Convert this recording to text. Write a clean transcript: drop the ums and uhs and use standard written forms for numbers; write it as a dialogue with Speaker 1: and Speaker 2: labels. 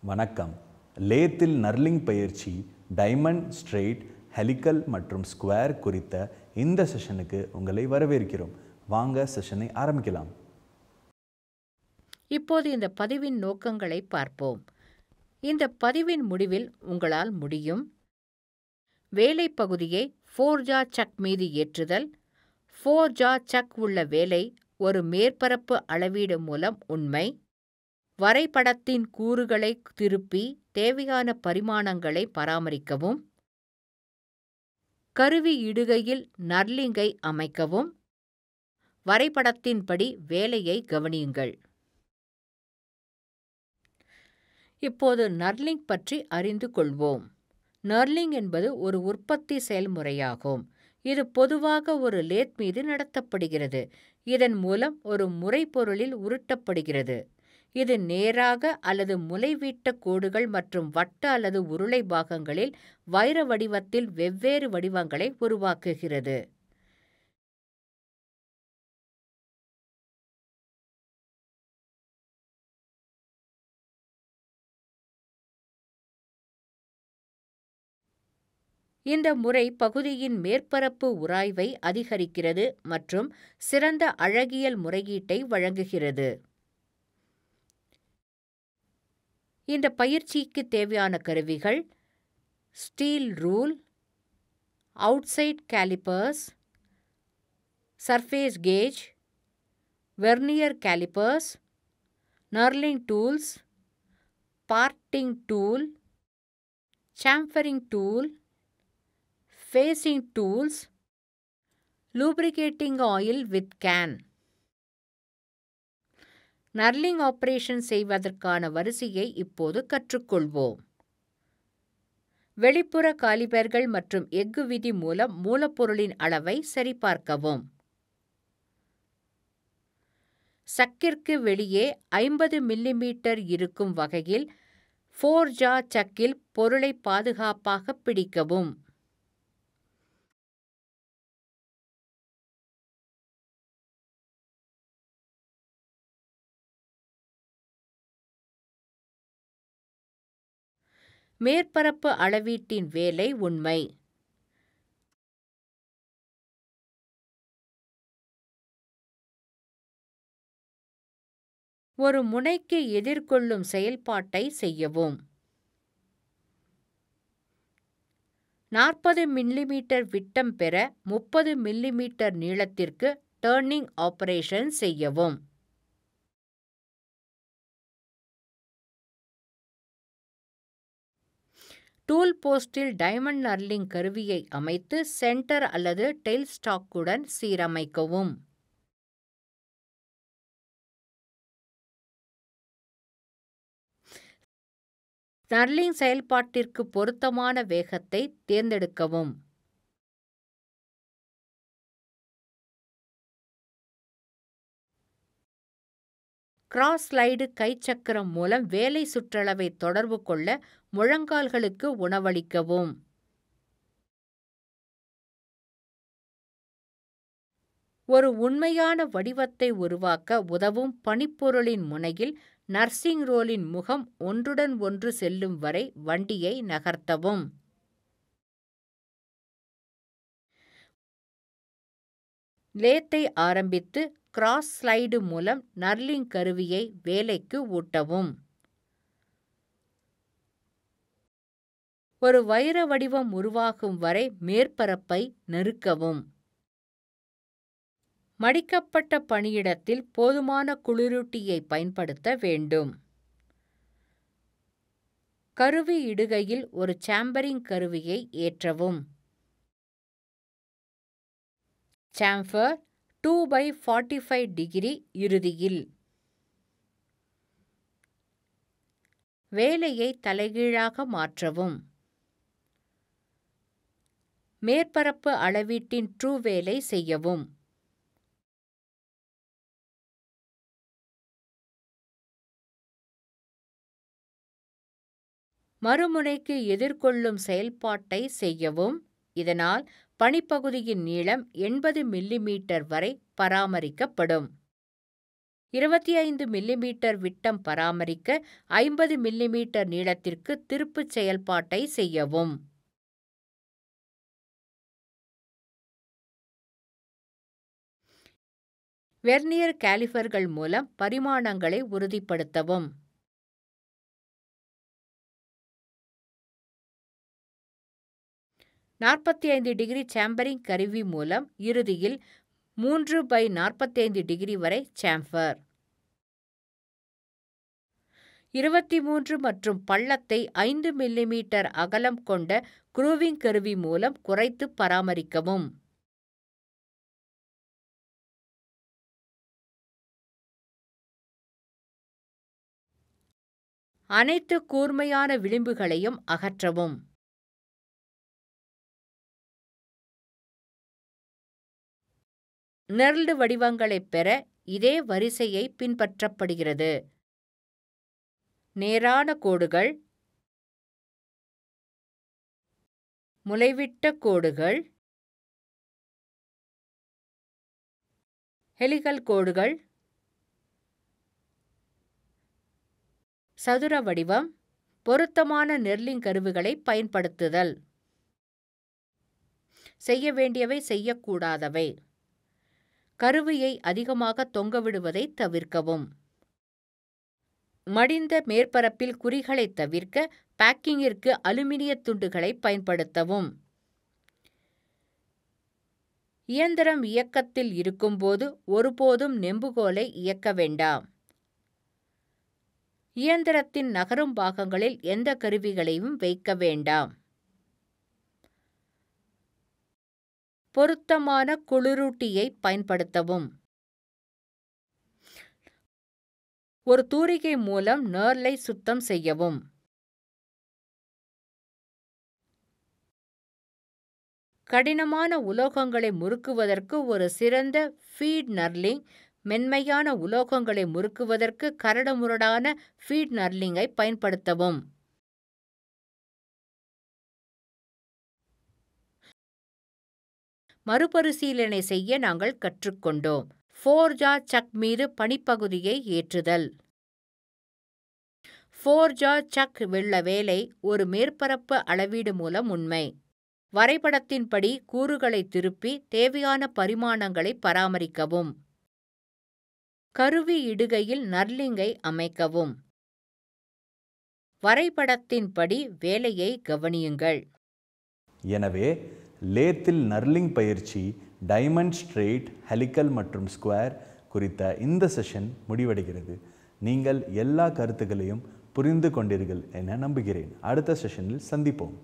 Speaker 1: வணக்கம். லேத்தில் நர்லிங் பயிற்சி diamond, straight, helical மற்றும் ஸ்கொயர் குறித்த இந்த செஷனுக்கு உங்களை வரவேற்கிறோம். வாங்க செஷனை ஆரம்பிக்கலாம்.
Speaker 2: இப்போது இந்த பதிவின் நோக்கங்களை பார்ப்போம். இந்த பதிவின் முடிவில் உங்களால் முடியும்: வேலை பகுதியை ஃபோர்ஜா சக் மீது ஏற்றுதல். ஃபோர்ஜா சக் உள்ள வேலை ஒரு மேற்பரப்பு அளவீடு மூலம் உண்மை. வரைபடத்தின் கூறுகளை திருப்பி தேவையான பரிமாணங்களை பராமரிக்கவும். கருவி இடுகையில் நர்லிங்கை அமைக்கவும். வரைபடத்தின்படி வேலையை கவனியுங்கள். இப்போது நர்லிங் பற்றி அறிந்து கொள்வோம். நர்லிங் என்பது ஒரு உற்பத்தி செயல்முறையாகும். இது பொதுவாக ஒரு லேத் மீது நடத்தப்படுகிறது. இதன் மூலம் ஒரு முறைப்பொருளில் உருட்டப்படுகிறது. இது நேராக அல்லது முளைவீட்ட கோடுகள் மற்றும் வட்ட அல்லது உருளை பாகங்களில் வைர வடிவத்தில் வெவ்வேறு வடிவங்களை உருவாக்குகிறது. இந்த முறை பகுதியின் மேற்பரப்பு உராய்வை அதிகரிக்கிறது மற்றும் சிறந்த அழகியல் முறையீட்டை வழங்குகிறது. இந்த பயிற்சிக்கு தேவையான கருவிகள்: steel rule, outside callipers, surface gauge, vernier callipers, knurling tools, parting tool, chamfering tool, facing tools, lubricating oil with can. Knurling operation செய்வதற்கான வரிசையை இப்போது கற்றுக்கொள்வோம். வெளிப்புற காலிபர்கள் மற்றும் எஃகு விதி மூலம் மூலப்பொருளின் அளவை சரிபார்க்கவும். சக்கிற்கு வெளியே 50 மில்லிமீட்டர் இருக்கும் வகையில் ஃபோர்ஜா சக்கில் பொருளை பாதுகாப்பாக பிடிக்கவும். மேற்பரப்பு அளவீட்டின் வேலை உண்மை. ஒரு முனைக்கு எதிர்கொள்ளும் செயல்பாட்டை செய்யவும். 40 மில்லிமீட்டர் விட்டம் பெற 30 மில்லிமீட்டர் நீளத்திற்கு டர்னிங் ஆபரேஷன் செய்யவும். டூல் போஸ்டில் டைமண்ட் நர்லிங் கருவியை அமைத்து சென்டர் அல்லது டெயில் ஸ்டாக்குடன் சீரமைக்கவும். நர்லிங் செயல்பாட்டிற்கு பொருத்தமான வேகத்தை தேர்ந்தெடுக்கவும். கிராஸ் ஸ்லைடு கைச்சக்கரம் மூலம் வேலை சுற்றளவை தொடர்பு கொள்ள முழங்கால்களுக்கு உணவளிக்கவும். ஒரு உண்மையான வடிவத்தை உருவாக்க உதவும் பனிப்பொருளின் முனையில் நர்சிங் ரோலின் முகம் ஒன்றுடன் ஒன்று செல்லும் வரை வண்டியை நகர்த்தவும். லேத்தை ஆரம்பித்து கிராஸ் ஸ்லைடு மூலம் நர்லிங் கருவியை வேலைக்கு ஊட்டவும். ஒரு வைர வடிவம் உருவாகும் வரை மேற்பரப்பை நெருக்கவும். மடிக்கப்பட்ட பணியிடத்தில் போதுமான குளிரூட்டியை பயன்படுத்த வேண்டும். கருவி இடுகையில் ஒரு சாம்பரிங் கருவியை ஏற்றவும். சாம்பர் 2/45 டிகிரி இறுதியில். வேலையை தலைகீழாக மாற்றவும். மேற்பரப்பு அளவீட்டின் ட்ரூ வேலை செய்யவும். மறுமுனைக்கு எதிர்கொள்ளும் செயல்பாட்டை செய்யவும். இதனால் பணிப்பகுதியின் நீளம் 80 மில்லிமீட்டர் வரை பராமரிக்கப்படும். 25 மில்லிமீட்டர் விட்டம் பராமரிக்க 50 மில்லிமீட்டர் நீளத்திற்கு திருப்புச் செயல்பாட்டை செய்யவும். வெர்னியர் காலிபர்கள் மூலம் பரிமாணங்களை உறுதிப்படுத்தவும். (45° சேம்பரிங் கருவி மூலம் இறுதியில் 3/45° வரை சேம்பர். 23 மற்றும் பள்ளத்தை 5 மில்லிமீட்டர் அகலம் கொண்ட குரூவிங் கருவி மூலம் குறைத்து பராமரிக்கவும். அனைத்து கூர்மையான விளிம்புகளையும் அகற்றவும். நெர்ல்டு வடிவங்களைப் பெற இதே வரிசையை பின்பற்றப்படுகிறது. நேரான கோடுகள், முளைவிட்ட கோடுகள், ஹெலிகல் கோடுகள், சதுர வடிவம், பொருத்தமான நெர்லிங் கருவிகளை பயன்படுத்துதல். செய்ய வேண்டியவை, செய்யக்கூடாதவை. கருவியை அதிகமாக தொங்கவிடுவதை தவிர்க்கவும். மடிந்த மேற்பரப்பில் குறிகளை தவிர்க்க பேக்கிங்கிற்கு அலுமினிய துண்டுகளை பயன்படுத்தவும். இயந்திரம் இயக்கத்தில் இருக்கும்போது ஒருபோதும் நெம்புகோலை இயக்க வேண்டாம். இயந்திரத்தின் நகரும் பாகங்களில் எந்த கருவிகளையும் வைக்க வேண்டாம். பொருத்தமான குளிரூட்டியை பயன்படுத்தவும். ஒரு தூரிகை மூலம் நெர்லை சுத்தம் செய்யவும். கடினமான உலோகங்களை முறுக்குவதற்கு ஒரு சிறந்த ஃபீட் நர்லிங். மென்மையான உலோகங்களை முறுக்குவதற்கு கரடுமுரடான ஃபீட் நர்லிங்கை பயன்படுத்தவும். மறுபரிசீலனை செய்ய நாங்கள் கற்றுக்கொண்டோம். ஃபோர்ஜா சக் மீது பனிப்பகுதியை ஏற்றுதல். ஃபோர்ஜா சக் வெள்ள வேலை ஒரு மேற்பரப்பு அளவீடு மூலம் உண்மை. வரைபடத்தின்படி கூறுகளை திருப்பி தேவையான பரிமாணங்களை பராமரிக்கவும். கருவி இடுகையில் நர்லிங்கை அமைக்கவும். வரைபடத்தின்படி வேலையை கவனியுங்கள்.
Speaker 1: எனவே லேத்தில் நர்லிங் பயிற்சி, டைமண்ட், ஸ்ட்ரெயிட், ஹெலிக்கல் மற்றும் ஸ்கொயர் குறித்த இந்த செஷன் முடிவடைகிறது. நீங்கள் எல்லா கருத்துக்களையும் புரிந்து கொண்டீர்கள் என நம்புகிறேன். அடுத்த செஷனில் சந்திப்போம்.